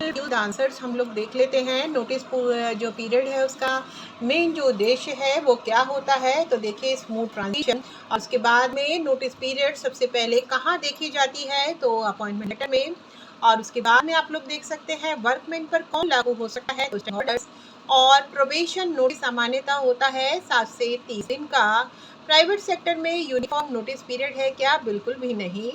Use answers हम लोग देख लेते हैं। नोटिस जो पीरियड है उसका मेन जो उद्देश्य है वो क्या होता है। तो देखिए स्मूथ ट्रांजिशन, और उसके बाद में नोटिस पीरियड सबसे पहले कहाँ देखी जाती है, तो अपॉइंटमेंट लेटर में। और उसके बाद में आप लोग देख सकते हैं वर्कमैन पर कौन लागू हो सकता है, तो ऑर्डर्स। और प्रोबेशन नोटिस सामान्यतः होता है 7 से 30 दिन का। प्राइवेट सेक्टर में यूनिफॉर्म नोटिस पीरियड है क्या? बिल्कुल भी नहीं,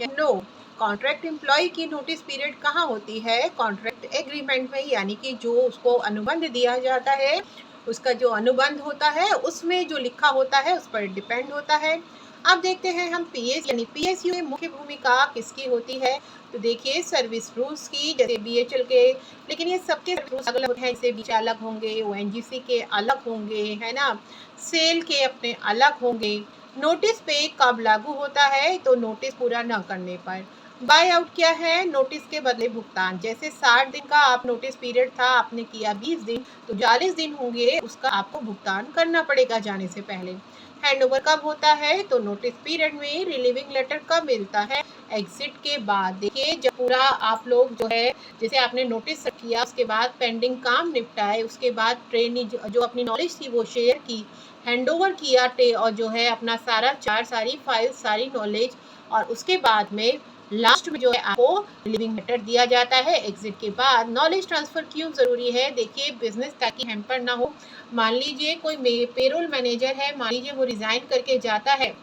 नो। कॉन्ट्रैक्ट एम्प्लॉय की नोटिस पीरियड कहाँ होती है? कॉन्ट्रैक्ट एग्रीमेंट में, यानी कि जो उसको अनुबंध दिया जाता है, उसका जो अनुबंध होता है उसमें जो लिखा होता है उस पर डिपेंड होता है। अब देखते हैं हम पीएस यानी पीएसयू में मुख्य भूमिका किसकी होती है। तो देखिए सर्विस रूल्स की, जैसे बीएचएल के, लेकिन ये सबके रूल्स अलग अलग हैं। जैसे बीच अलग होंगे, ओएनजीसी के अलग होंगे, है ना, सेल के अपने अलग होंगे। नोटिस पे कब लागू होता है? तो नोटिस पूरा न करने पर। बाय आउट क्या है? नोटिस के बदले भुगतान। जैसे 60 दिन का आप नोटिस पीरियड था, आपने किया 20 दिन, तो 40 दिन होंगे उसका आपको भुगतान करना पड़ेगा जाने से पहले। हैंडओवर कब होता है? तो नोटिस पीरियड में। रिलीविंग लेटर कब मिलता है? एग्जिट के बाद। देखिए जब पूरा आप लोग जो है, जैसे आपने नोटिस किया, उसके बाद पेंडिंग काम निपटाए, उसके बाद ट्रेनी जो अपनी नॉलेज थी वो शेयर की, हैंडओवर किया और जो है अपना सारा चार्ट, सारी फाइल, सारी नॉलेज, और उसके बाद में लास्ट में जो है आपको लिविंग लेटर दिया जाता है एग्जिट के बाद। नॉलेज ट्रांसफर क्यों जरूरी है? देखिए बिजनेस ताकि हैम्पर ना हो। मान लीजिए कोई पेरोल मैनेजर है, मान लीजिए वो रिजाइन करके जाता है,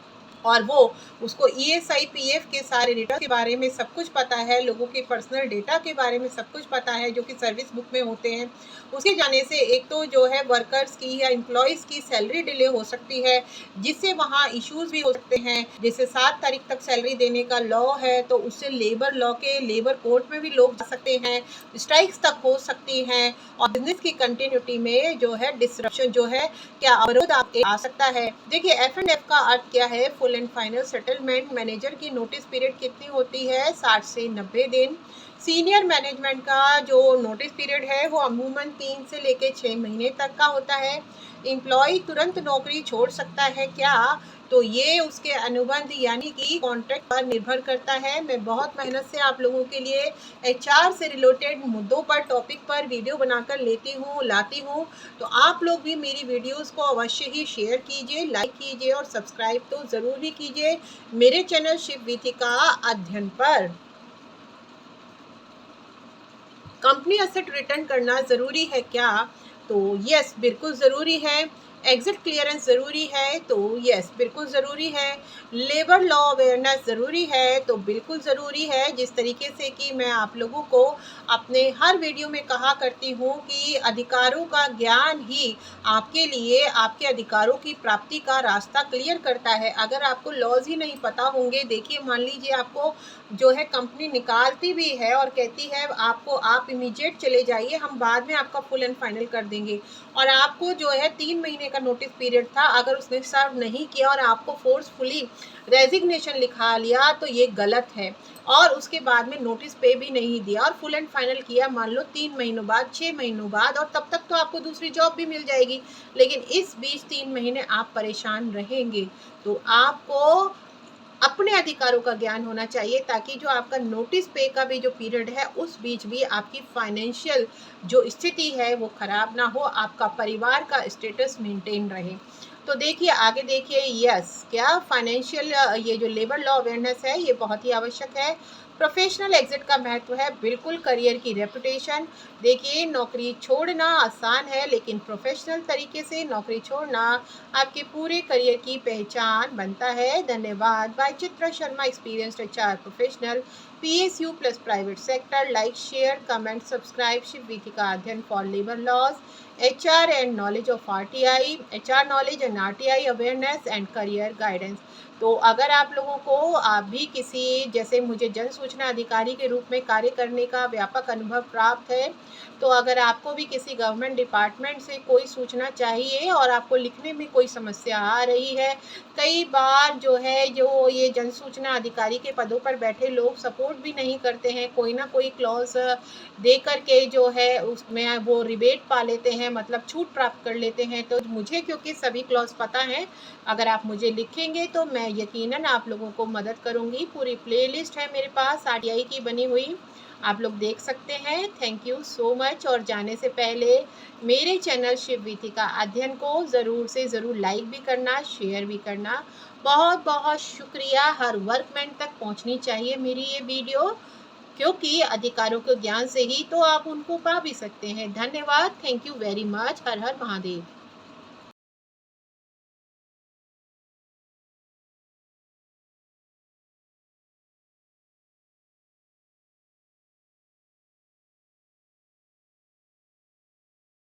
और वो उसको ईएसआई पीएफ के सारे डेटा के बारे में सब कुछ पता है, लोगों के पर्सनल डेटा के बारे में सब कुछ पता है जो कि सर्विस बुक में होते हैं। उसके जाने से एक तो जो है वर्कर्स की या एम्प्लॉयज़ की सैलरी डिले हो सकती है, जिससे वहाँ इश्यूज भी हो सकते हैं। जैसे 7 तारीख तक सैलरी देने का लॉ है, तो उससे लेबर लॉ के लेबर कोर्ट में भी लोग जा सकते हैं, स्ट्राइक्स तक हो सकती हैं, और बिजनेस की कंटिन्यूटी में जो है डिसरप्शन जो है, क्या अवरोध आपके आ सकता है। देखिए F&F का अर्थ क्या है? Full and final settlement. Manager की नोटिस पीरियड कितनी होती है? 60 से 90 दिन। सीनियर मैनेजमेंट का जो नोटिस पीरियड है वो अमूमन 3 से लेकर 6 महीने तक का होता है। एम्प्लॉय तुरंत नौकरी छोड़ सकता है क्या? तो ये उसके अनुबंध यानी कि कॉन्ट्रैक्ट पर निर्भर करता है। मैं बहुत मेहनत से आप लोगों के लिए एचआर से रिलेटेड मुद्दों पर, टॉपिक पर वीडियो बनाकर लाती हूँ। तो आप लोग भी मेरी वीडियोस को अवश्य ही शेयर कीजिए, लाइक कीजिए, और सब्सक्राइब तो ज़रूर ही कीजिए मेरे चैनल शिव वीथिका अध्ययन पर। कंपनी एसेट रिटर्न करना ज़रूरी है क्या? तो यस, बिल्कुल ज़रूरी है। एग्जिट क्लियरेंस ज़रूरी है? तो यस, बिल्कुल ज़रूरी है। लेबर लॉ अवेयरनेस ज़रूरी है? तो बिल्कुल ज़रूरी है। जिस तरीके से कि मैं आप लोगों को अपने हर वीडियो में कहा करती हूँ कि अधिकारों का ज्ञान ही आपके लिए आपके अधिकारों की प्राप्ति का रास्ता क्लियर करता है। अगर आपको लॉज ही नहीं पता होंगे, देखिए मान लीजिए आपको जो है कंपनी निकालती भी है और कहती है आपको, आप इमीडिएट चले जाइए, हम बाद में आपका फुल एंड फाइनल कर देंगे, और आपको जो है 3 महीने का नोटिस पीरियड था, अगर उसने सर्व नहीं किया और आपको फोर्सफुली रेजिग्नेशन लिखा लिया, तो ये गलत है। और उसके बाद में नोटिस पे भी नहीं दिया और फुल एंड फाइनल किया, मान लो 3 महीनों बाद, 6 महीनों बाद, और तब तक तो आपको दूसरी जॉब भी मिल जाएगी, लेकिन इस बीच 3 महीने आप परेशान रहेंगे। तो आपको अपने अधिकारों का ज्ञान होना चाहिए, ताकि जो आपका नोटिस पे का भी जो पीरियड है उस बीच भी आपकी फाइनेंशियल जो स्थिति है वो खराब ना हो, आपका परिवार का स्टेटस मेंटेन रहे। तो देखिए आगे देखिए, यस, क्या फाइनेंशियल ये जो लेबर लॉ अवेयरनेस है ये बहुत ही आवश्यक है। प्रोफेशनल एग्जिट का महत्व है, बिल्कुल, करियर की रेपुटेशन। देखिए नौकरी छोड़ना आसान है, लेकिन प्रोफेशनल तरीके से नौकरी छोड़ना आपके पूरे करियर की पहचान बनता है। धन्यवाद। By Chitra Sharma, experienced HR professional, PSU plus private sector. Like, share, comment, subscribe Shiv Vithika Adhyayan for labour laws, HR and knowledge of RTI, HR knowledge and RTI awareness and career guidance। तो अगर आप लोगों को, आप भी किसी जैसे मुझे जन सूचना अधिकारी के रूप में कार्य करने का व्यापक अनुभव प्राप्त है, तो अगर आपको भी किसी गवर्नमेंट डिपार्टमेंट से कोई सूचना चाहिए और आपको लिखने में कोई समस्या आ रही है, कई बार जो है जो ये जन सूचना अधिकारी के पदों पर बैठे लोग सपोर्ट भी नहीं करते हैं, कोई ना कोई क्लॉज दे करके जो है उसमें वो रिबेट पा लेते हैं, मतलब छूट प्राप्त कर लेते हैं। तो मुझे क्योंकि सभी क्लॉज पता हैं, अगर आप मुझे लिखेंगे तो मैं यकीनन आप लोगों को मदद करूंगी। पूरी प्लेलिस्ट है मेरे पास RTI की बनी हुई, आप लोग देख सकते हैं। Thank you so much. और जाने से पहले मेरे चैनल शिव वीथिका अध्ययन को ज़रूर से ज़रूर लाइक भी करना, शेयर भी करना। बहुत बहुत शुक्रिया। हर वर्कमैन तक पहुंचनी चाहिए मेरी ये वीडियो, क्योंकि अधिकारों के ज्ञान से ही तो आप उनको पा भी सकते हैं। धन्यवाद। Thank you very much. Her her Mahadev.